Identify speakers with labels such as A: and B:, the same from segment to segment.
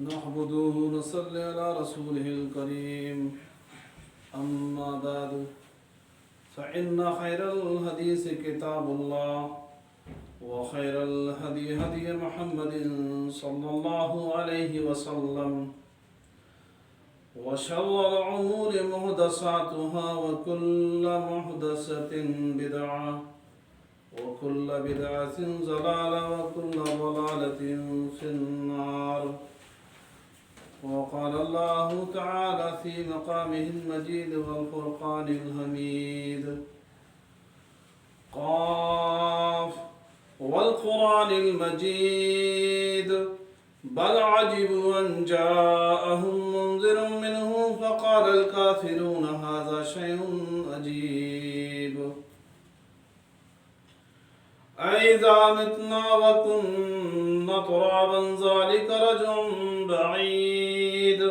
A: نحمده ونصلي على رسوله الكريم أما بعد فإن خير الحديث كتاب الله وخير الهدي هدي محمد صلى الله عليه وسلم وشر الأمور محدثاتها وكل محدثة بدعة وكل بدعة ضلالة وكل ضلالة في النار. وقال الله تعالى في مقامه المجيد والفرقان الحميد قاف والقرآن المجيد بل عجبوا أن جاءهم منذر منهم فقال الكافرون هذا شيء عجيب أإذا متنا وكنا ترابا ذلك رجع بعيد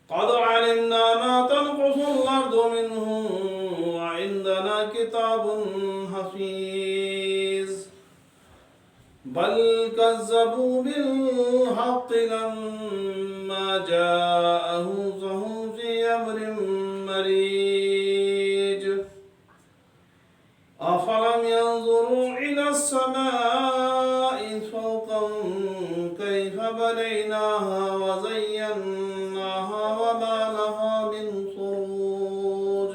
A: قد علمنا ما تنقص الأرض منهم وعندنا كتاب حفيظ بل كذبوا بالحق لما جاءهم فهم في أمر مريج أفلم ينظروا إلى السماء فوقهم كيف بنيناها وزيناها وما لها من فروج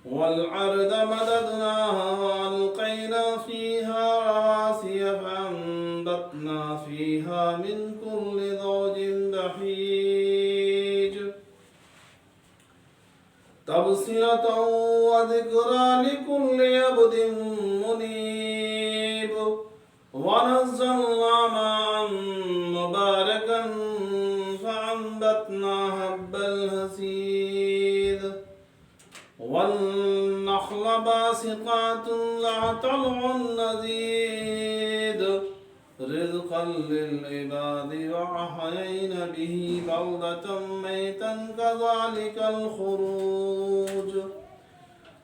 A: والأرض مددناها وألقينا فيها رواسي فأنبتنا فيها من كل زوج بهيج تبصرة وذكرى لكل عبد منيب ونزلنا ماء مباركا فأنبتنا حبا الحصيد والنخل باسقات لها طلع نضيد رزقا للعباد وأحيينا به بلدة ميتا كذلك الخروج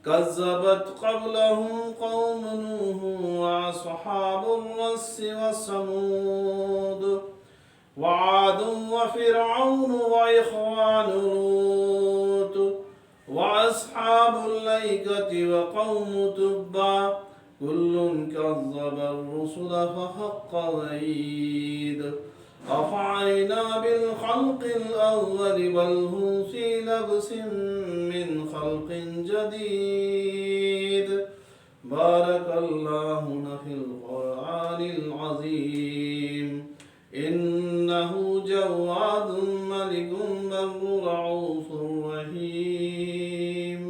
A: كذبت قبلهم قوم نوح وأصحاب الرس وثمود وعاد وفرعون وإخوان لوط وأصحاب الأيكة وقوم تبع كل كذب الرسل فحق وعيد أفعينا بالخلق الأول بل هم في لبس من خلق جديد بارك الله في القرآن العظيم إنه جواد ملك بر رؤوف رحيم.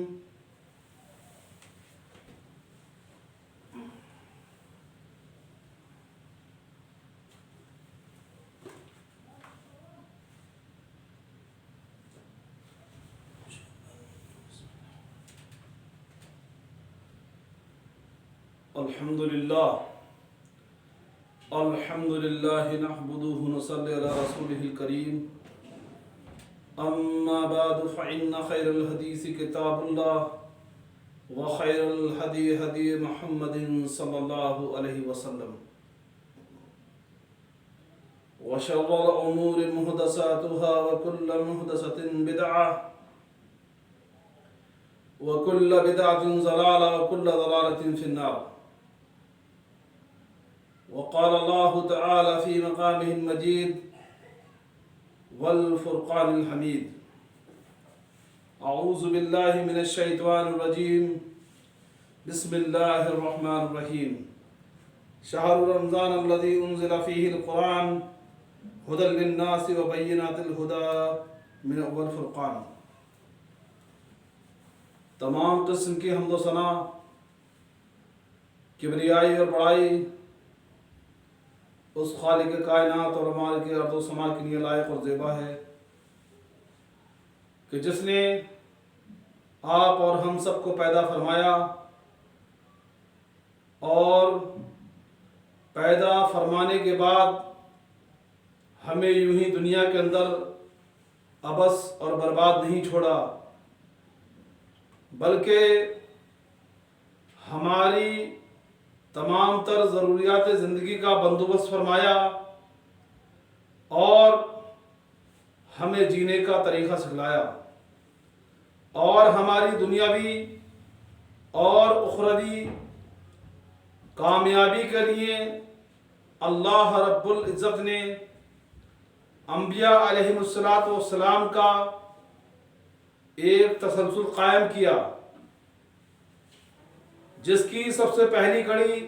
A: الحمد لله نحمده ونصلي على رسوله الكريم أما بعد فإن خير الحديث كتاب الله وخير الهدي هدي محمد صلى الله عليه وسلم وشر الأمور محدثاتها وكل محدثة بدعة وكل بدعة ضلالة وكل ضلالة في النار. وقال الله تعالى في مقامه المجيد والفرقان الحميد أعوذ بالله من الشيطان الرجيم بسم الله الرحمن الرحيم شهر رمضان الذي أنزل فيه القرآن هدى للناس وبينات الهدى من والفرقان. تمام قسم کی حمد و ثنا کبریائی اور بڑائی اس خالق کائنات اور مالک ارض و سما کے لیے لائق اور زیبا ہے کہ جس نے آپ اور ہم سب کو پیدا فرمایا اور پیدا فرمانے کے بعد ہمیں یوں ہی دنیا کے اندر عبث اور برباد نہیں چھوڑا بلکہ ہماری تمام تر ضروریات زندگی کا بندوبست فرمایا اور ہمیں جینے کا طریقہ سکھلایا، اور ہماری دنیاوی اور اخروی کامیابی کے لیے اللہ رب العزت نے انبیاء علیہم السلام کا ایک تسلسل قائم کیا، جس کی سب سے پہلی کڑی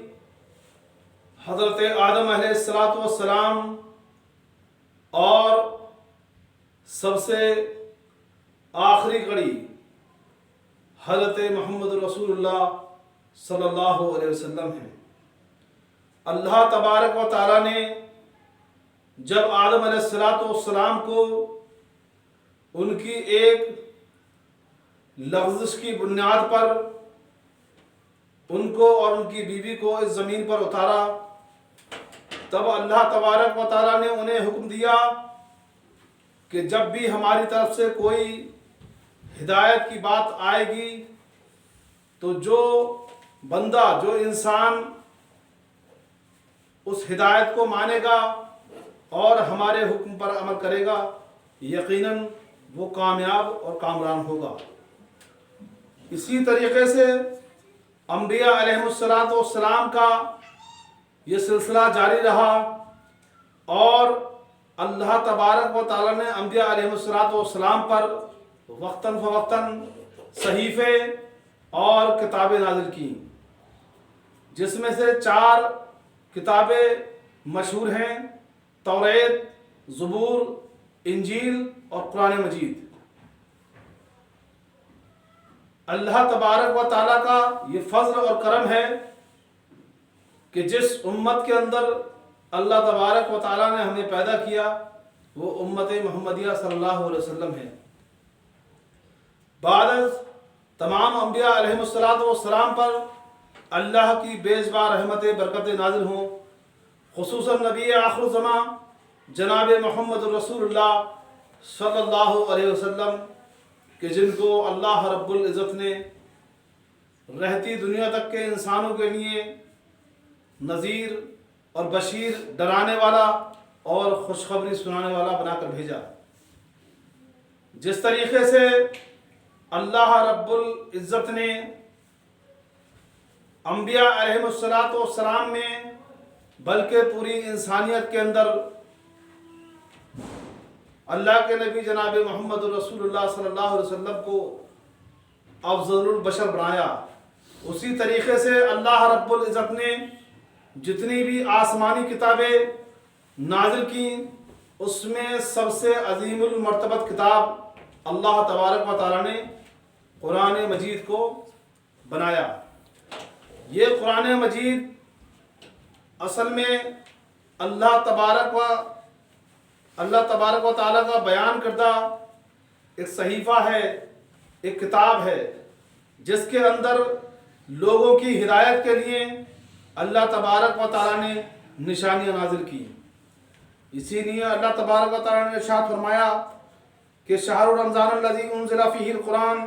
A: حضرت آدم علیہ السلام اور سب سے آخری کڑی حضرت محمد رسول اللہ صلی اللہ علیہ وسلم ہے۔ اللہ تبارک و تعالیٰ نے جب آدم علیہ السلام کو ان کی ایک لغزش کی بنیاد پر ان کو اور ان کی بیوی کو اس زمین پر اتارا، تب اللہ تبارک و تعالیٰ نے انہیں حکم دیا کہ جب بھی ہماری طرف سے کوئی ہدایت کی بات آئے گی تو جو بندہ، جو انسان اس ہدایت کو مانے گا اور ہمارے حکم پر عمل کرے گا، یقیناً وہ کامیاب اور کامران ہوگا۔ اسی طریقے سے انبیاء علیہم السلام کا یہ سلسلہ جاری رہا، اور اللہ تبارک و تعالیٰ نے انبیاء علیہم السلام پر وقتاً فوقتاً صحیفے اور کتابیں نازل کی، جس میں سے 4 کتابیں مشہور ہیں: توریت، زبور، انجیل اور قرآن مجید۔ اللہ تبارک و تعالیٰ کا یہ فضل اور کرم ہے کہ جس امت کے اندر اللہ تبارک و تعالیٰ نے ہمیں پیدا کیا وہ امت محمدیہ صلی اللہ علیہ وسلم ہے۔ بعد از تمام انبیاء علیہم السلام پر اللہ کی بیزبار رحمت برکت نازل ہوں، خصوصاً نبی آخر الزمان جناب محمد رسول اللہ صلی اللہ علیہ وسلم، کہ جن کو اللہ رب العزت نے رہتی دنیا تک کے انسانوں کے لیے نذیر اور بشیر، ڈرانے والا اور خوشخبری سنانے والا بنا کر بھیجا۔ جس طریقے سے اللہ رب العزت نے انبیاء علیہم السلام میں بلکہ پوری انسانیت کے اندر اللہ کے نبی جناب محمد رسول اللہ صلی اللہ علیہ وسلم کو افضل البشر بنایا، اسی طریقے سے اللہ رب العزت نے جتنی بھی آسمانی کتابیں نازل کی اس میں سب سے عظیم المرتبت کتاب اللہ تبارک و تعالیٰ نے قرآن مجید کو بنایا۔ یہ قرآن مجید اصل میں اللہ تبارک و تعالیٰ کا بیان کردہ ایک صحیفہ ہے، ایک کتاب ہے، جس کے اندر لوگوں کی ہدایت کے لیے اللہ تبارک و تعالیٰ نے نشانیاں نازل کی۔ اسی لیے اللہ تبارک و تعالیٰ نے ارشاد فرمایا کہ شہر رمضان الذی انزل فیہ القرآن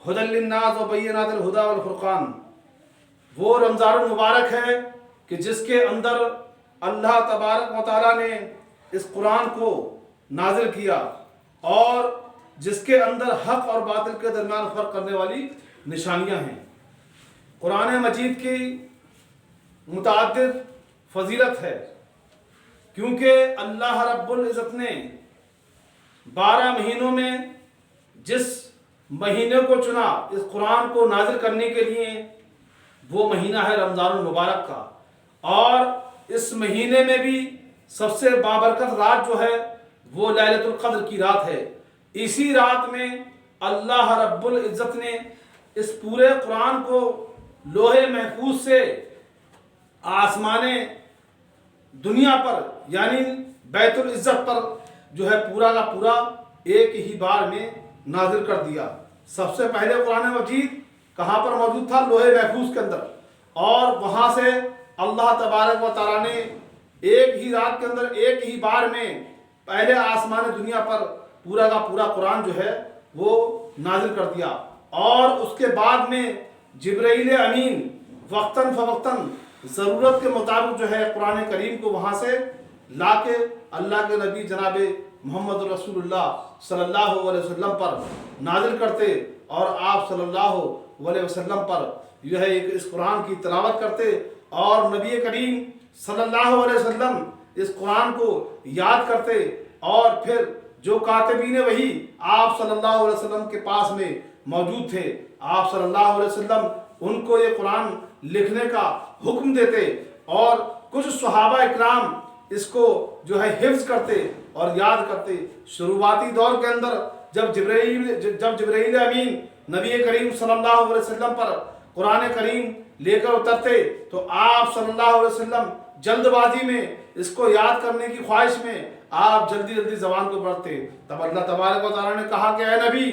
A: ھدی للناس وبینات الھدی والفرقان، وہ رمضان المبارک ہے کہ جس کے اندر اللہ تبارک و تعالیٰ نے اس قرآن کو نازل کیا اور جس کے اندر حق اور باطل کے درمیان فرق کرنے والی نشانیاں ہیں۔ قرآن مجید کی متعدد فضیلت ہے، کیونکہ اللہ رب العزت نے 12 مہینوں میں جس مہینے کو چنا اس قرآن کو نازل کرنے کے لیے وہ مہینہ ہے رمضان المبارک کا، اور اس مہینے میں بھی سب سے بابرکت رات جو ہے وہ لیلۃ القدر کی رات ہے۔ اسی رات میں اللہ رب العزت نے اس پورے قرآن کو لوح محفوظ سے آسمان دنیا پر یعنی بیت العزت پر جو ہے پورا کا پورا ایک ہی بار میں نازل کر دیا۔ سب سے پہلے قرآن مجید کہاں پر موجود تھا؟ لوح محفوظ کے اندر، اور وہاں سے اللہ تبارک و تعالیٰ نے ایک ہی رات کے اندر ایک ہی بار میں پہلے آسمان دنیا پر پورا کا پورا قرآن جو ہے وہ نازل کر دیا، اور اس کے بعد میں جبرائیل امین وقتاً فوقتاً ضرورت کے مطابق جو ہے قرآن کریم کو وہاں سے ला के अल्लाह के नबी जनाब मोहम्मद रसूलुल्लाह सल्लल्लाहु अलैहि वसल्लम पर नाजिल करते और आप सल्लल्लाहु अलैहि वसल्लम पर यह एक इस कुरान की तिलावत करते और नबी करीम सल्लल्लाहु अलैहि वसल्लम इस कुरान को याद करते और फिर जो कातिबीन वही आप सल्लल्लाहु अलैहि वसल्लम के पास में मौजूद थे, आप सल्लल्लाहु अलैहि वसल्लम उनको ये कुरान लिखने का हुक्म देते और कुछ सहाबा इकराम इसको जो है हिफ्ज करते और याद करते। शुरुआती दौर के अंदर जब जिब्राइल अमीन नबी करीम सल्लल्लाहु अलैहि वसल्लम पर कुरान करीम लेकर उतरते तो आप सल्लल्लाहु अलैहि वसल्लम जल्दबाजी में इसको याद करने की ख्वाहिश में आप जल्दी जल्दी ज़बान को पढ़ते। तब अल्लाह तबारक व तआला ने कहा कि ऐ नबी,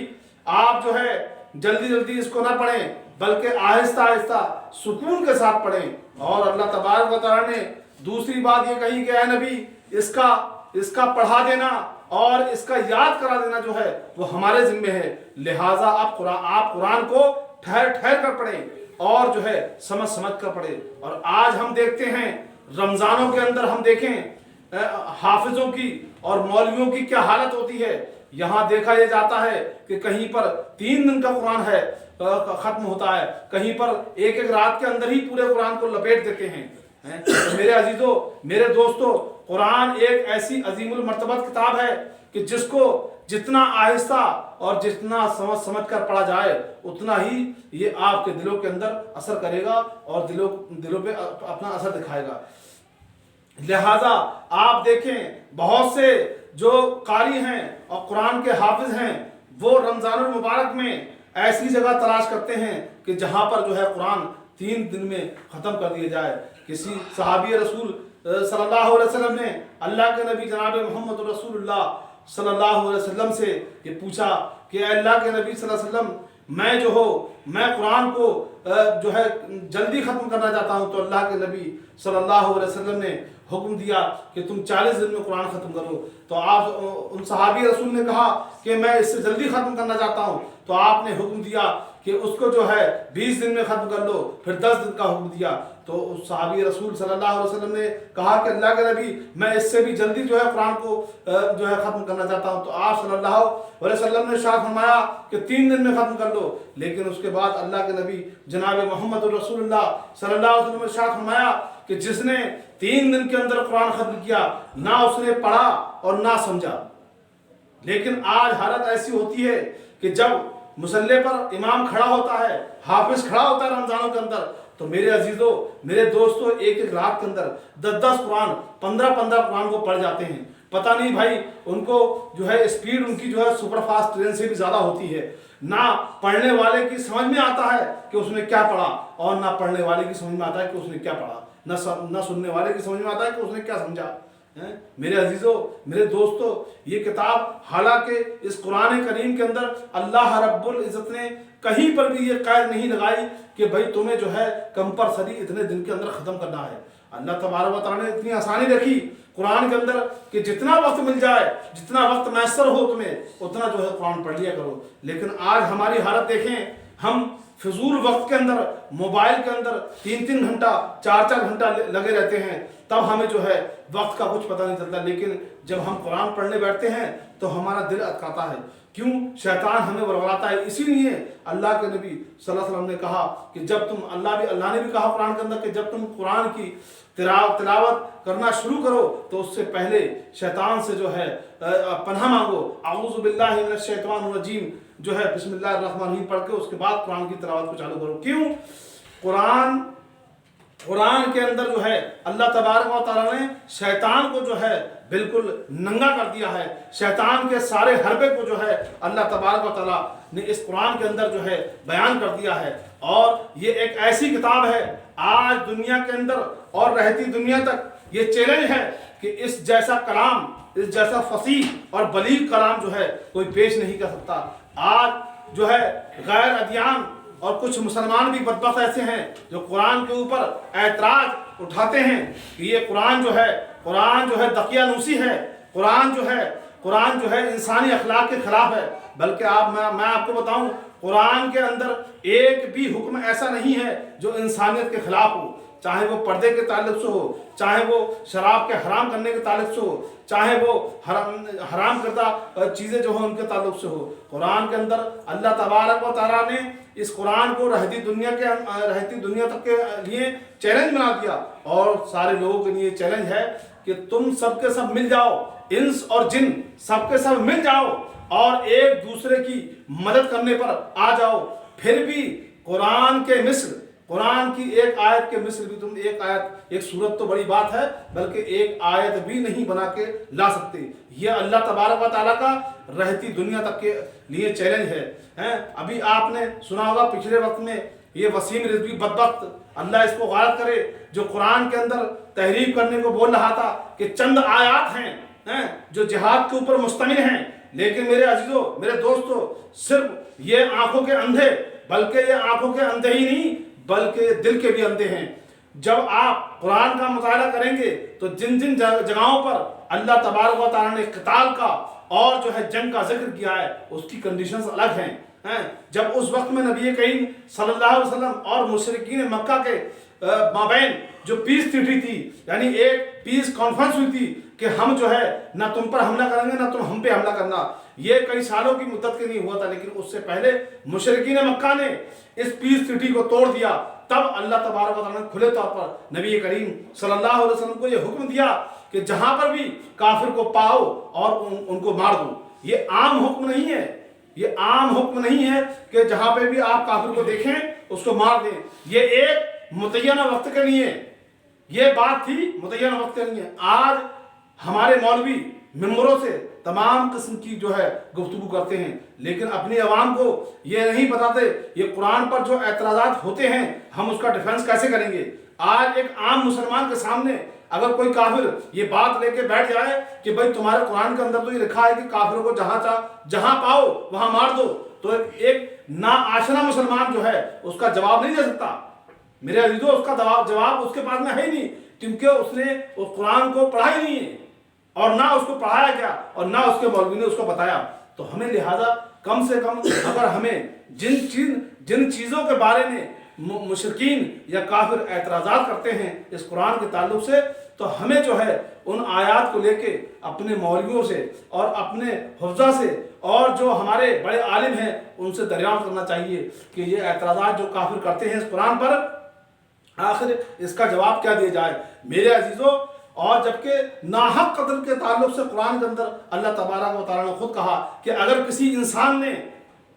A: आप जो है जल्दी जल्दी इसको ना पढ़ें बल्कि आहिस्ता आहिस्ता सुकून के साथ पढ़ें। और अल्लाह तबारक व तआला ने दूसरी बात ये कही कि ऐ नबी, इसका पढ़ा देना और इसका याद करा देना जो है वो हमारे जिम्मे है, लिहाजा आप कुरान को ठहर ठहर कर पढ़ें और जो है समझ समझ कर पढ़ें। और आज हम देखते हैं रमज़ानों के अंदर हम देखें हाफिजों की और मौलवियों की क्या हालत होती है। यहाँ देखा यह जाता है कि कहीं पर 3 दिन का कुरान है ख़त्म होता है, कहीं पर एक एक रात के अंदर ही पूरे कुरान को लपेट देते हैं। तो मेरे अजीजों, मेरे दोस्तों, कुरान एक ऐसी अजीमुल मर्तबत किताब है कि जिसको जितना आहिस्ता और जितना समझ समझ कर पढ़ा जाए उतना ही ये आपके दिलों के अंदर असर करेगा और दिलों पे अपना असर दिखाएगा। लिहाजा आप देखें बहुत से जो कारी हैं और कुरान के हाफिज हैं वो रमज़ानुल मुबारक में ऐसी जगह तलाश करते हैं कि जहाँ पर जो है कुरान 3 दिन में ख़त्म कर दिया जाए। किसी सहाबी रसूल सल्लल्लाहु अलैहि वसल्लम ने अल्लाह के नबी जनाब मोहम्मद रसूलुल्लाह सल्लल्लाहु अलैहि वसल्लम से ये पूछा कि अल्लाह के नबी सल्लल्लाहु अलैहि वसल्लम, मैं कुरान को जो है जल्दी ख़त्म करना चाहता हूँ। तो अल्लाह के नबी सल्लल्लाहु अलैहि वसल्लम ने हुक्म दिया कि तुम 40 दिन में कुरान ख़त्म करो। तो आप उन सहाबी रसूल ने कहा कि मैं इससे जल्दी ख़त्म करना चाहता हूँ। तो आपने हुक्म दिया कि उसको जो है 20 दिन में ख़त्म कर लो, फिर 10 दिन का हुक्म दिया। तो उस सहाबी रसूल सल्लल्लाहु अलैहि वसल्लम ने कहा कि अल्लाह के नबी, मैं इससे भी जल्दी जो है कुरान को जो है ख़त्म करना चाहता हूँ। तो आप सल्लल्लाहु अलैहि वसल्लम ने इरशाद फरमाया कि 3 दिन में ख़त्म कर लो। लेकिन उसके बाद अल्लाह के नबी जनाब मोहम्मद रसूलुल्लाह सल्लल्लाहु अलैहि वसल्लम ने इरशाद फरमाया कि जिसने 3 दिन के अंदर कुरान ख़त्म किया, ना उसने पढ़ा और ना समझा। लेकिन आज हालत ऐसी होती है कि जब मुसल्ले पर इमाम खड़ा होता है, हाफिज खड़ा होता है रमज़ानों के अंदर, तो मेरे अजीजों, मेरे दोस्तों, एक एक रात के अंदर 10-10 कुरान, 15-15 कुरान को पढ़ जाते हैं। पता नहीं भाई, उनको जो है स्पीड उनकी जो है सुपरफास्ट ट्रेन से भी ज़्यादा होती है। ना पढ़ने वाले की समझ में आता है कि उसने क्या पढ़ा और ना पढ़ने वाले की समझ में आता है कि उसने क्या पढ़ा, ना सुनने वाले की समझ में आता है कि उसने क्या समझा। मेरे अजीजों, मेरे दोस्तों, ये किताब हालांकि इस कुरान करीम के अंदर अल्लाह रब्बुल इज़्ज़त ने कहीं पर भी ये कैद नहीं लगाई कि भाई तुम्हें जो है कंपलसरी इतने दिन के अंदर ख़त्म करना है। अल्लाह तबारक व तआला ने इतनी आसानी रखी कुरान के अंदर कि जितना वक्त मिल जाए, जितना वक्त मैसर हो तुम्हें, उतना जो है कुरान पढ़ लिया करो। लेकिन आज हमारी हालत देखें, हम फिजूल वक्त के अंदर मोबाइल के अंदर 3-3 घंटा 4-4 घंटा लगे रहते हैं, तब हमें जो है वक्त का कुछ पता नहीं चलता। लेकिन जब हम कुरान पढ़ने बैठते हैं तो हमारा दिल अटकाता है। क्यों? शैतान हमें बरगलाता है। इसीलिए अल्लाह के नबी सल्लल्लाहु अलैहि वसल्लम ने कहा कि जब तुम अल्लाह ने भी कहा कुरान के अंदर कि जब तुम कुरान की तिलावत करना शुरू करो तो उससे पहले शैतान से जो है पनाह मांगो। आऊज़ु बिल्लाहि मिनश शैतानिर रजीम जो है बिस्मिल्लाहिर रहमानिर रहीम पढ़ के उसके बाद कुरान की तिलावत को चालू करो। क्यों? कुरान के अंदर जो है अल्लाह तबारक व तआला ने शैतान को जो है बिल्कुल नंगा कर दिया है। शैतान के सारे हरबे को जो है अल्लाह तबारक व तआला ने इस कुरान के अंदर जो है बयान कर दिया है। और ये एक ऐसी किताब है, आज दुनिया के अंदर और रहती दुनिया तक ये चैलेंज है कि इस जैसा कलाम, इस जैसा फसीह और बलीग कलाम जो है कोई पेश नहीं कर सकता। आज जो है गैर अदियान और कुछ मुसलमान भी बदबख्त ऐसे हैं जो कुरान के ऊपर ऐतराज उठाते हैं कि ये कुरान जो है दकियानूसी है, कुरान जो है इंसानी अखलाक के खिलाफ है। बल्कि मैं आपको बताऊं, कुरान के अंदर एक भी हुक्म ऐसा नहीं है जो इंसानियत के खिलाफ हो। चाहे वो पर्दे के ताल्लुक से हो, चाहे वो शराब के हराम करने के ताल्लुक से हो, चाहे वो हराम करदा चीज़ें जो हैं उनके ताल्लुक से हो। कुरान के अंदर अल्लाह तबारक व तआला ने इस कुरान को रहती दुनिया तक के लिए चैलेंज बना दिया, और सारे लोगों के लिए चैलेंज है कि तुम सबके सब मिल जाओ, इंस और जिन सबके सब मिल जाओ और एक दूसरे की मदद करने पर आ जाओ। फिर भी कुरान के मिस्र, कुरान की एक आयत के मिस्र भी तुम एक आयत, एक सूरत तो बड़ी बात है, बल्कि एक आयत भी नहीं बना के ला सकते। यह अल्लाह तबारक व तआला का रहती दुनिया तक के लिए चैलेंज है। अभी आपने सुना होगा पिछले वक्त में ये वसीम रिजवी बदबख्त, अल्लाह इसको गारत करे, जो कुरान के अंदर तहरीफ करने को बोल रहा था कि चंद आयात हैं जो जिहाद के ऊपर मुश्तमिल हैं, लेकिन मेरे अजीजों, मेरे दोस्तों, सिर्फ ये आंखों के अंधे, बल्कि ये आंखों के अंधे ही नहीं बल्कि दिल के भी अंधे हैं। जब आप कुरान का मुताला करेंगे तो जिन जिन जगहों पर अल्लाह तबारक व तआला ने क़िताल का और जो है जंग का जिक्र किया है उसकी कंडीशंस अलग हैं। जब उस वक्त में नबी करीम सल्लल्लाहु अलैहि वसल्लम और मुशरिकीन मक्का के माबैन जो पीस ट्रीटी थी, यानी एक पीस कॉन्फ्रेंस हुई थी कि हम जो है ना तुम पर हमला करेंगे ना तुम हम पे हमला करना, ये कई सालों की मुद्दत के लिए हुआ था। लेकिन उससे पहले मुशरिकीन मक्का ने इस पीस ट्रीटी को तोड़ दिया। तब अल्लाह तबारक व तआला ने खुले तौर पर नबी करीम सल्लल्लाहु अलैहि वसल्लम को ये हुक्म दिया कि जहां पर भी काफिर को पाओ और उनको मार दो। ये आम हुक्म नहीं है, ये आम हुक्म नहीं है कि जहां पे भी आप काफिर को देखें उसको मार दें। ये एक मुतय्यना वक्त के लिए ये बात थी, मुतय्यना वक्त के लिए। आज हमारे मौलवी मिंबरों से तमाम किस्म की जो है गुफ्तगू करते हैं, लेकिन अपनी आवाम को ये नहीं बताते ये कुरान पर जो एतराज़ात होते हैं हम उसका डिफेंस कैसे करेंगे। आज एक आम मुसलमान के सामने अगर कोई काफिर ये बात लेके बैठ जाए कि भाई तुम्हारे कुरान के अंदर तो ये लिखा है कि काफिरों को जहां पाओ वहां मार दो, तो एक नाआशना मुसलमान जो है उसका जवाब नहीं दे सकता। मेरे अजीजों, उसका जवाब उसके पास में है ही नहीं, क्योंकि उसने उस कुरान को पढ़ा ही नहीं है और ना उसको पढ़ाया गया और ना उसके मौलवी ने उसको बताया। तो हमें लिहाजा कम से कम अगर हमें जिन चीज़ों के बारे में मुशरिकीन या काफिर एतराज़ात करते हैं इस कुरान के ताल्लुक से, तो हमें जो है उन आयात को लेके अपने मौलवियों से और अपने हुफ़्ज़ा से और जो हमारे बड़े आलिम हैं उनसे दरियाफ्त करना चाहिए कि ये एतराज़ात जो काफिर करते हैं इस कुरान पर, आखिर इसका जवाब क्या दिया जाए। मेरे अजीज़ों, और जबकि नाहक कत्ल के ताल्लुक से कुरान के अंदर अल्लाह तबारक व तआला ने खुद कहा कि अगर किसी इंसान ने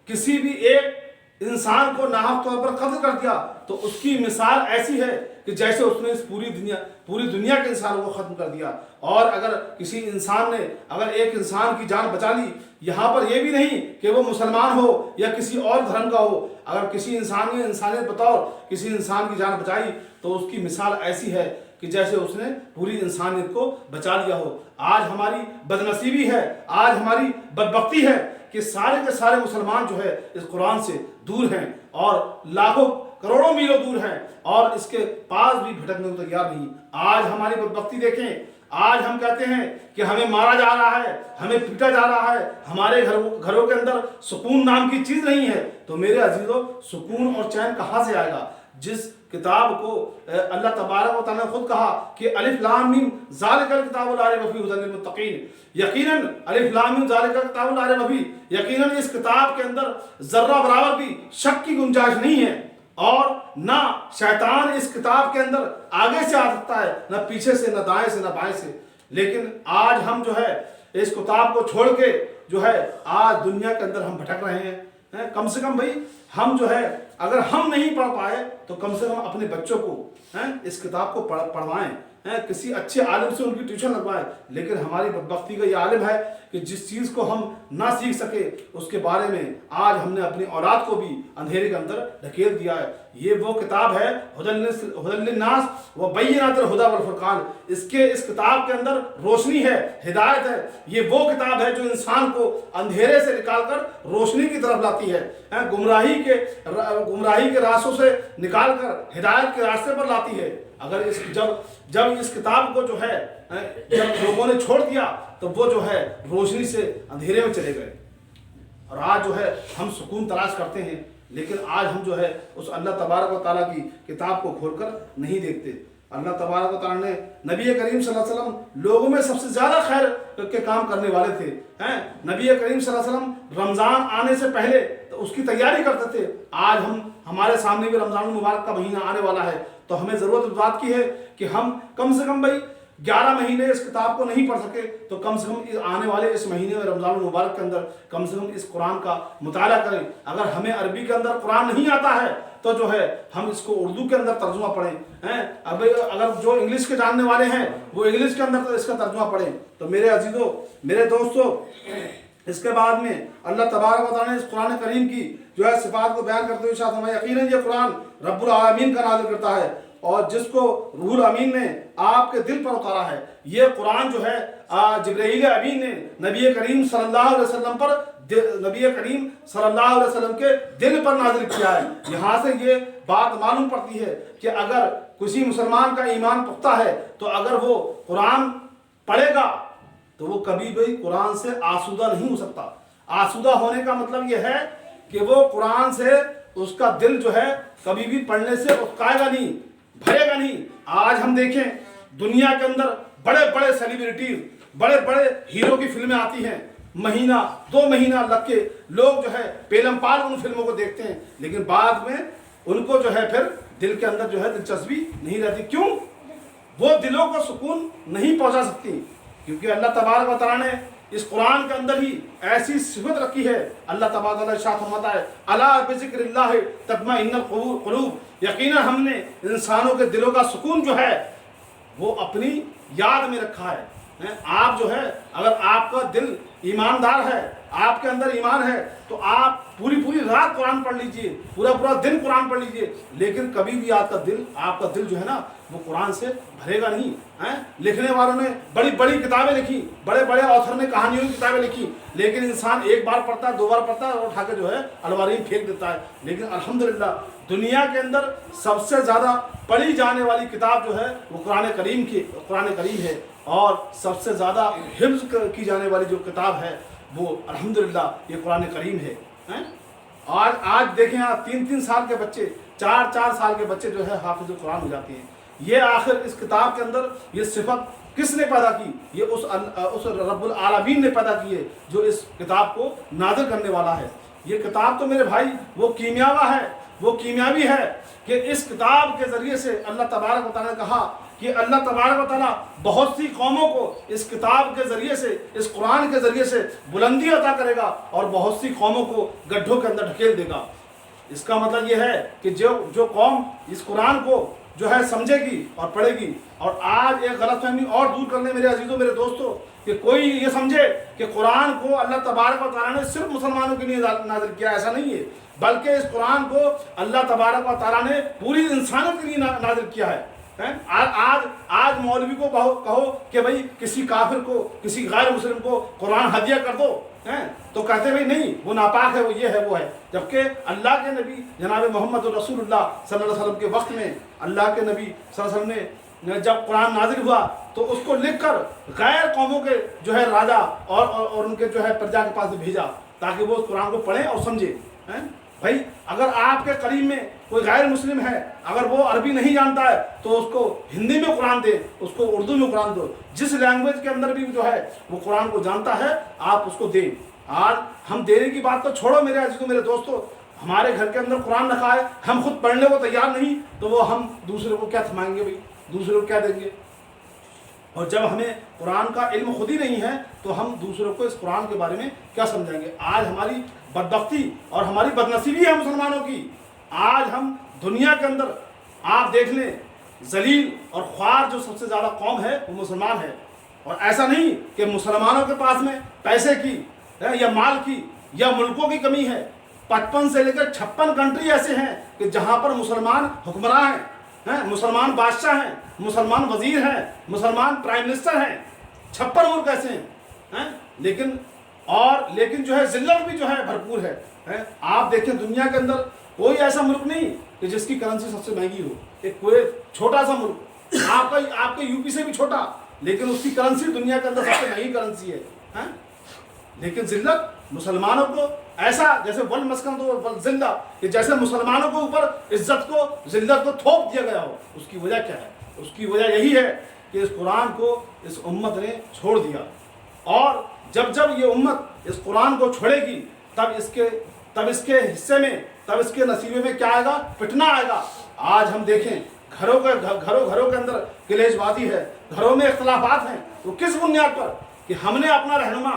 A: किसी भी एक इंसान को नाहक तौर पर कत्ल कर दिया तो उसकी मिसाल ऐसी है कि जैसे उसने इस पूरी दुनिया के इंसानों को ख़त्म कर दिया। और अगर किसी इंसान ने अगर एक इंसान की जान बचा ली, यहाँ पर यह भी नहीं कि वो मुसलमान हो या किसी और धर्म का हो, अगर किसी इंसान ने इंसानियत बतौर किसी इंसान की जान बचाई तो उसकी मिसाल ऐसी है कि जैसे उसने पूरी इंसानियत को बचा लिया हो। आज हमारी बदनसीबी है, आज हमारी बदबख्ती है कि सारे के सारे मुसलमान जो है इस कुरान से दूर हैं और लाखों करोड़ों मीलों दूर हैं और इसके पास भी भटकने को तैयार नहीं। आज हमारी बदबख्ती देखें, आज हम कहते हैं कि हमें मारा जा रहा है, हमें पीटा जा रहा है, हमारे घरों के अंदर सुकून नाम की चीज़ नहीं है। तो मेरे अजीजों, सुकून और चैन कहाँ से आएगा? जिस किताब को अल्लाह तबारक व तआला ने खुद कहा कि अलिफ लाम मीम ज़ालिकल किताबु ला रैब फीहि हुदल लिलमुत्तक़ीन, यकीनन अलिफ लाम मीम ज़ालिकल किताबु ला रैब फीहि, यकीनन इस किताब के अंदर जर्रा बराबर भी शक की गुंजाइश नहीं है और ना शैतान इस किताब के अंदर आगे से आ सकता है, ना पीछे से, ना दाएं से, ना बाएं से। लेकिन आज हम जो है इस किताब को छोड़ के जो है आज दुनिया के अंदर हम भटक रहे हैं। कम से कम भाई हम जो है अगर हम नहीं पढ़ पाए तो कम से कम अपने बच्चों को इस किताब को पढ़वाएं, किसी अच्छे आलिम से उनकी ट्यूशन लगवाएं। लेकिन हमारी बदबख्ती का ये आलिम है कि जिस चीज़ को हम ना सीख सके उसके बारे में आज हमने अपनी औलाद को भी अंधेरे के अंदर ढकेल दिया है। ये वो किताब है हुदल लिन्नास व बय्यिनातिल हुदा वल फुरकान। इस किताब के अंदर रोशनी है, हिदायत है। ये वो किताब है जो इंसान को अंधेरे से निकालकर रोशनी की तरफ लाती है, गुमराही के रास्तों से निकालकर हिदायत के रास्ते पर लाती है। अगर जब इस किताब को जो है जब लोगों ने छोड़ दिया तो वो जो है रोशनी से अंधेरे में चले गए। और आज जो है हम सुकून तलाश करते हैं, لیکن آج ہم جو ہے اس اللہ تبارک و تعالیٰ کی کتاب کو کھول کر نہیں دیکھتے۔ اللہ تبارک و تعالیٰ نے نبی کریم صلی اللہ علیہ وسلم لوگوں میں سب سے زیادہ خیر کے کام کرنے والے تھے، نبی کریم صلی اللہ علیہ وسلم رمضان آنے سے پہلے تو اس کی تیاری کرتے تھے۔ آج ہمارے سامنے بھی رمضان المبارک کا مہینہ آنے والا ہے، تو ہمیں ضرورت اس بات کی ہے کہ ہم کم سے کم 11 مہینے اس کتاب کو نہیں پڑھ سکے تو کم سے کم آنے والے اس مہینے میں رمضان المبارک کے اندر کم سے کم اس قرآن کا مطالعہ کریں۔ اگر ہمیں عربی کے اندر قرآن نہیں آتا ہے تو جو ہے ہم اس کو اردو کے اندر ترجمہ پڑھیں، اب اگر جو انگلش کے جاننے والے ہیں وہ انگلش کے اندر اس کا ترجمہ پڑھیں۔ تو میرے عزیزوں، میرے دوستوں، اس کے بعد میں اللہ تبارک و تعالیٰ نے اس قرآن کریم کی جو ہے صفات کو بیان کرتے ہوئے ارشاد فرمایا، یقیناً یہ قرآن رب العالمین کا نازل کرتا ہے اور جس کو روح الامین نے آپ کے دل پر اتارا ہے۔ یہ قرآن جو ہے جبرائیل امین نے نبی کریم صلی اللہ علیہ وسلم پر نبی کریم صلی اللہ علیہ وسلم کے دل پر نازل کیا ہے۔ یہاں سے یہ بات معلوم پڑتی ہے کہ اگر کسی مسلمان کا ایمان پختہ ہے تو اگر وہ قرآن پڑھے گا تو وہ کبھی بھی قرآن سے آسودہ نہیں ہو سکتا۔ آسودہ ہونے کا مطلب یہ ہے کہ وہ قرآن سے اس کا دل جو ہے کبھی بھی پڑھنے سے اکتائے گا نہیں، بھرے گا نہیں۔ آج ہم دیکھیں دنیا کے اندر بڑے بڑے سیلیبریٹیز، بڑے بڑے ہیرو کی فلمیں آتی ہیں، مہینہ 2 مہینہ لگ کے لوگ جو ہے پیلم پال ان فلموں کو دیکھتے ہیں، لیکن بعد میں ان کو جو ہے پھر دل کے اندر جو ہے دلچسپی نہیں رہتی۔ کیوں؟ وہ دلوں کو سکون نہیں پہنچا سکتی، کیونکہ اللہ تبارک و تعالیٰ نے اس قرآن کے اندر ہی ایسی صفت رکھی ہے۔ اللہ تبارک و تعالیٰ ارشاد فرماتا ہے، الا بذکر اللہ تطمئن القلوب، یقیناً ہم نے انسانوں کے دلوں کا سکون جو ہے وہ اپنی یاد میں رکھا ہے۔ آپ جو ہے اگر آپ کا دل ایماندار ہے، آپ کے اندر ایمان ہے، تو آپ پوری رات قرآن پڑھ لیجئے، پورا دن قرآن پڑھ لیجئے، لیکن کبھی بھی آپ کا دل جو ہے نا وہ قرآن سے بھرے گا نہیں۔ لکھنے والوں نے بڑی بڑی کتابیں لکھی، بڑے بڑے آتھر نے کہانیوں کی کتابیں لکھی، لیکن انسان ایک بار پڑھتا ہے، 2 بار پڑھتا ہے اور اٹھا کے جو ہے الماری میں پھینک دیتا ہے۔ لیکن الحمدللہ دنیا کے اندر سب سے زیادہ پڑھی جانے والی کتاب جو ہے وہ قرآن کریم ہے، اور سب سے زیادہ حفظ کی جانے والی جو کتاب ہے وہ الحمدللہ یہ قرآن کریم ہے۔ آج دیکھیں آپ 3 سال کے بچے، 4 سال کے بچے جو ہے حافظ قرآن ہو جاتے ہیں۔ یہ آخر اس کتاب کے اندر یہ صفت کس نے پیدا کی؟ یہ اس رب العالمین نے پیدا کی ہے جو اس کتاب کو نازل کرنے والا ہے۔ یہ کتاب تو میرے بھائی وہ کیمیاوی ہے کہ اس کتاب کے ذریعے سے اللہ تبارک و تعالیٰ نے کہا کہ اللہ تبارک و تعالیٰ بہت سی قوموں کو اس کتاب کے ذریعے سے، اس قرآن کے ذریعے سے بلندی عطا کرے گا اور بہت سی قوموں کو گڈھوں کے اندر ڈھکیل دے گا۔ اس کا مطلب یہ ہے کہ جو قوم اس قرآن کو جو ہے سمجھے گی اور پڑھے گی، اور آج ایک غلط فہمی اور دور کر لیں میرے عزیزوں، میرے دوستوں، کہ کوئی یہ سمجھے کہ قرآن کو اللہ تبارک و تعالیٰ نے صرف مسلمانوں کے لیے نازل کیا، ایسا نہیں ہے، بلکہ اس قرآن کو اللہ تبارک و تعالیٰ نے پوری انسانوں کے لیے نازل کیا ہے۔ آج مولوی کو کہو کہ بھائی کسی کافر کو، کسی غیر مسلم کو قرآن ہدیہ کر دو، تو کہتے بھائی نہیں، وہ ناپاک ہے، وہ یہ ہے، وہ ہے، جبکہ اللہ کے نبی جناب محمد رسول اللہ صلی اللہ علیہ وسلم کے وقت میں اللہ کے نبی صلی اللہ علیہ وسلم نے جب قرآن نازل ہوا تو اس کو لکھ کر غیر قوموں کے جو ہے راجا اور ان کے جو ہے پرجا کے پاس بھیجا تاکہ وہ اس قرآن کو پڑھیں اور سمجھیں۔ بھائی اگر آپ کے قریب میں کوئی غیر مسلم ہے، اگر وہ عربی نہیں جانتا ہے تو اس کو ہندی میں قرآن دے، اس کو اردو میں قرآن دو، جس لینگویج کے اندر بھی جو ہے وہ قرآن کو جانتا ہے آپ اس کو دیں۔ آج ہم دینے کی بات تو چھوڑو میرے عزیزوں، میرے دوستوں، ہمارے گھر کے اندر قرآن رکھا ہے، ہم خود پڑھنے کو تیار نہیں تو وہ ہم دوسرے کو کیا تھمائیں گے؟ بھائی دوسرے کو کیا دیں گے؟ اور جب ہمیں قرآن کا علم خود ہی نہیں ہے تو ہم دوسروں کو اس قرآن کے بارے میں کیا سمجھائیں گے؟ آج ہماری بدبختی اور ہماری بدنصیبی ہے مسلمانوں کی۔ آج ہم دنیا کے اندر آپ دیکھ لیں، ذلیل اور خوار جو سب سے زیادہ قوم ہے وہ مسلمان ہے، اور ایسا نہیں کہ مسلمانوں کے پاس میں پیسے کی یا مال کی یا ملکوں کی کمی ہے۔ 55 سے لے کر 56 کنٹری ایسے ہیں کہ جہاں پر مسلمان حکمراں ہیں، مسلمان بادشاہ ہیں، مسلمان وزیر ہیں، مسلمان پرائم منسٹر ہیں، 56 ملک ایسے ہیں، لیکن جو ہے ذلت بھی جو ہے بھرپور ہے۔ آپ دیکھیں دنیا کے اندر کوئی ایسا ملک نہیں کہ جس کی کرنسی سب سے مہنگی ہو۔ ایک کوئی چھوٹا سا ملک، آپ کے یو پی سے بھی چھوٹا، لیکن اس کی کرنسی دنیا کے اندر سب سے مہنگی کرنسی ہے۔ لیکن ذلت मुसलमानों को ऐसा जैसे वल मस्कन तो वल जिल्ला, कि जैसे मुसलमानों को ऊपर इज्जत को जिल्लत को थोप दिया गया हो। उसकी वजह क्या है? उसकी वजह यही है कि इस कुरान को इस उम्मत ने छोड़ दिया, और जब जब ये उम्मत इस कुरान को छोड़ेगी तब इसके हिस्से में, तब इसके नसीबे में क्या आएगा? पिटना आएगा। आज हम देखें घरों के अंदर कलेशबाजी है, घरों में इख्तलाफात हैं। वो किस बुनियाद पर? कि हमने अपना रहनुमा,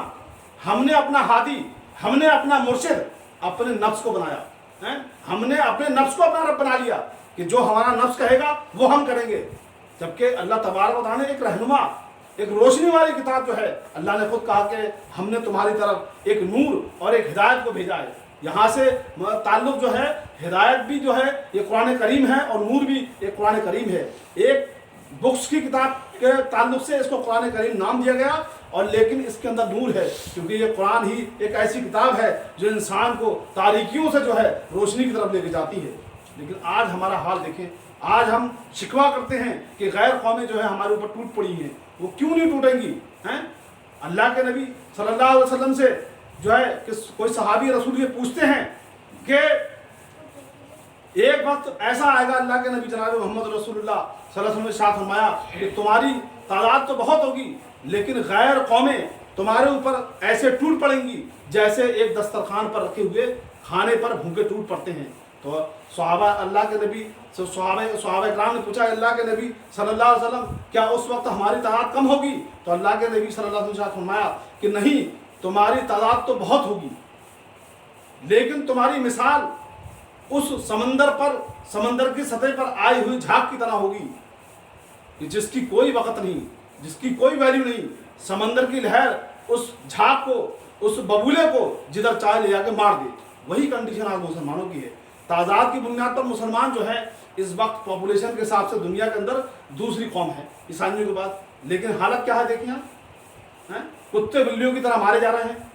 A: हमने अपना हादी, हमने अपना मुर्शिद अपने नफ्स को बनाया है। हमने अपने नफ्स को अपना रब बना लिया कि जो हमारा नफ्स कहेगा वो हम करेंगे, जबकि अल्लाह तबारक व तआला ने एक रहनुमा, एक रोशनी वाली किताब जो है, अल्लाह ने खुद कहा कि हमने तुम्हारी तरफ एक नूर और एक हिदायत को भेजा है। यहाँ से ताल्लुक जो है, हिदायत भी जो है ये कुरान करीम है, और नूर भी एक कुरान करीम है। एक बुक्स की किताब के ताल्लुक से इसको कुरान करीम नाम दिया गया, और लेकिन इसके अंदर नूर है, क्योंकि ये कुरान ही एक ऐसी किताब है जो इंसान को तारीकियों से जो है रोशनी की तरफ लेके जाती है। लेकिन आज हमारा हाल देखें, आज हम शिकवा करते हैं कि गैर कौमें जो है हमारे ऊपर टूट पड़ी हैं। वो क्यों नहीं टूटेंगी? हैं अल्लाह के नबी सल्लल्लाहु अलैहि वसल्लम से जो है कि कोई सहाबी रसूल ये पूछते हैं कि एक वक्त ऐसा आएगा, अल्लाह के नबी जनाब मोहम्मद रसूलुल्लाह सल्लल्लाहु अलैहि वसल्लम ने साथ फरमाया कि तुम्हारी तादाद तो बहुत होगी, लेकिन गैर कौमें तुम्हारे ऊपर ऐसे टूट पड़ेंगी जैसे एक दस्तरखान पर रखे हुए खाने पर भूखे टूट पड़ते हैं। तो सहाबा अल्लाह के नबी सहाबा इकराम ने पूछा, अल्लाह के नबी सल्लल्लाहु अलैहि वसल्लम क्या उस वक्त हमारी तादाद कम होगी? तो अल्लाह के नबी सल्लल्लाहु अलैहि वसल्लम ने फरमाया कि नहीं, तुम्हारी तादाद तो बहुत होगी, लेकिन तुम्हारी मिसाल उस समंदर की सतह पर आई हुई झाग की तरह होगी कि जिसकी कोई वक़्त नहीं, जिसकी कोई वैल्यू नहीं। समंदर की लहर उस झाग को, उस बबूले को जिधर चाहे ले जाके मार दे। वही कंडीशन आज मुसलमानों की है। तादाद की बुनियाद पर मुसलमान जो है इस वक्त पॉपुलेशन के हिसाब से दुनिया के अंदर दूसरी कौम है ईसाइयों के बाद। लेकिन हालत क्या है देखिए, यहाँ कुत्ते बिल्लियों की तरह मारे जा रहे हैं।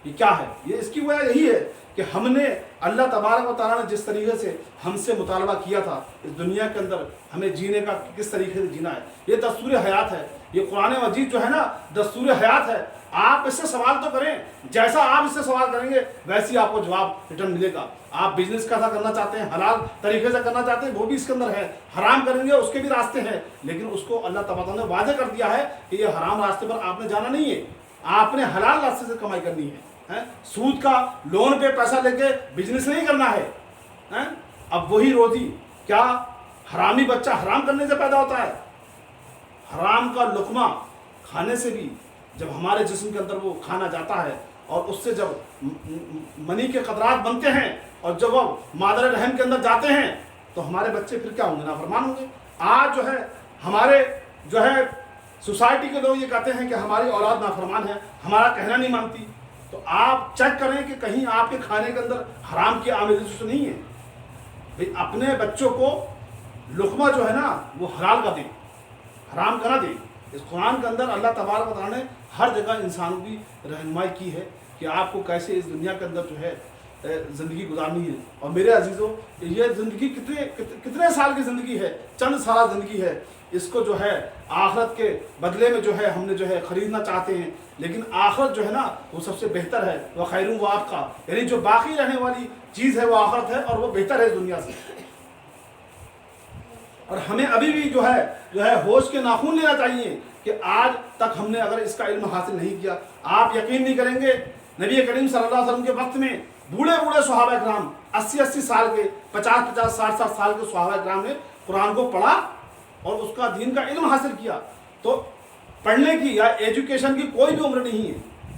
A: ये क्या है? ये इसकी वजह यही है कि हमने अल्लाह तबारक व तआला ने जिस तरीके से हमसे मुतालबा किया था इस दुनिया के अंदर हमें जीने का, किस तरीके से जीना है, ये दस्तूर हयात है। ये कुरान मजीद जो है ना दस्तूर हयात है। आप इससे सवाल तो करें, जैसा आप इससे सवाल करेंगे वैसे आपको जवाब रिटर्न मिलेगा। आप बिजनेस कैसा करना चाहते हैं, हलाल तरीके से करना चाहते हैं, वो भी इसके अंदर है। हराम करेंगे उसके भी रास्ते हैं, लेकिन उसको अल्लाह तबारक ने वादे कर दिया है कि ये हराम रास्ते पर आपने जाना नहीं है, आपने हलाल रास्ते से कमाई करनी है। सूद का लोन पे पैसा लेके बिजनेस नहीं करना है। अब वही रोजी क्या हरामी बच्चा हराम करने से पैदा होता है? हराम का लुकमा खाने से भी जब हमारे जिस्म के अंदर वो खाना जाता है और उससे जब मनी के कतरात बनते हैं और जब वो मादर रहम के अंदर जाते हैं तो हमारे बच्चे फिर क्या होंगे? नाफरमान होंगे। आज जो है हमारे जो है सोसाइटी के लोग ये कहते हैं कि हमारी औलाद नाफरमान है, हमारा कहना नहीं मानती। तो आप चेक करें कि कहीं आपके खाने के अंदर हराम की आमेज़ तो नहीं है। भाई अपने बच्चों को लुकमा जो है ना वो हलाल का दें, हराम का ना दें। इस कुरान के अंदर अल्लाह तबारक व तआला ने हर जगह इंसानों की रहनुमाई की है कि आपको कैसे इस दुनिया के अंदर जो है ज़िंदगी गुजारनी है। और मेरे अजीज़ों, ये ज़िंदगी कितने साल की ज़िंदगी है? चंद साल ज़िंदगी है। इसको जो है आखिरत के बदले में जो है हमने जो है ख़रीदना चाहते हैं, लेकिन आखिरत जो है ना वो सबसे बेहतर है। वह खैरुन व अबक़ा, यानी जो बाकी रहने वाली चीज़ है वो आखिरत है और वो बेहतर है इस दुनिया से। और हमें अभी भी जो है होश के नाखून लेना चाहिए कि आज तक हमने अगर इसका इल्म हासिल नहीं किया। आप यकीन नहीं करेंगे, नबी करीम सल्लल्लाहु अलैहि वसल्लम के वक्त में बूढ़े सहाबा इकराम 80 साल के, 50 60 साल के सहाबा इकराम ने कुरान को पढ़ा और उसका दीन का इल्म हासिल किया। तो पढ़ने की या एजुकेशन की कोई भी उम्र नहीं है।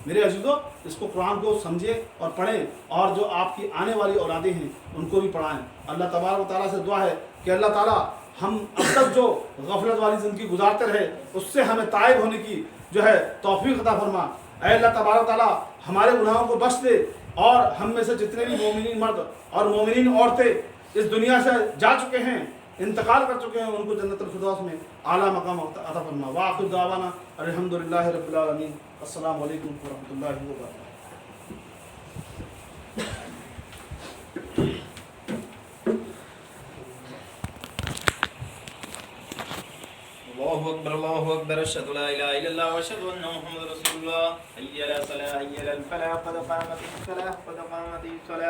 A: मेरे अजीज़ों, इसको कुरान को समझें और पढ़ें, और जो आपकी आने वाली औलादें हैं उनको भी पढ़ाएं। अल्लाह तबारक व तआला से दुआ है कि अल्लाह ताला हम अब तक जो गफलत वाली ज़िंदगी गुजारते रहे उससे हमें ताइब होने की जो है तौफीक अता फरमा। ऐ अल्लाह तबारक व तआला हमारे गुनाहों को बख्श दे, और हम में से जितने भी मोमिनीन मर्द और मोमिनीन औरतें इस दुनिया से जा चुके हैं, इंतकाल कर चुके हैं, उनको जन्नतुल फिरदौस में आला मकाम अता फरमा। व आखिर दावाना अल्हम्दुलिल्लाहि रब्बिल आलमीन। अस्सलामु अलैकुम व रहमतुल्लाहि व बरकातहू।
B: अल्लाहु अकबर। الله أكبر أشهد لا إله إلا الله وأشهد أن محمد رسول الله. حي على الصلاة حي على الفلاح قد قامت الصلاة قد قامت الصلاة.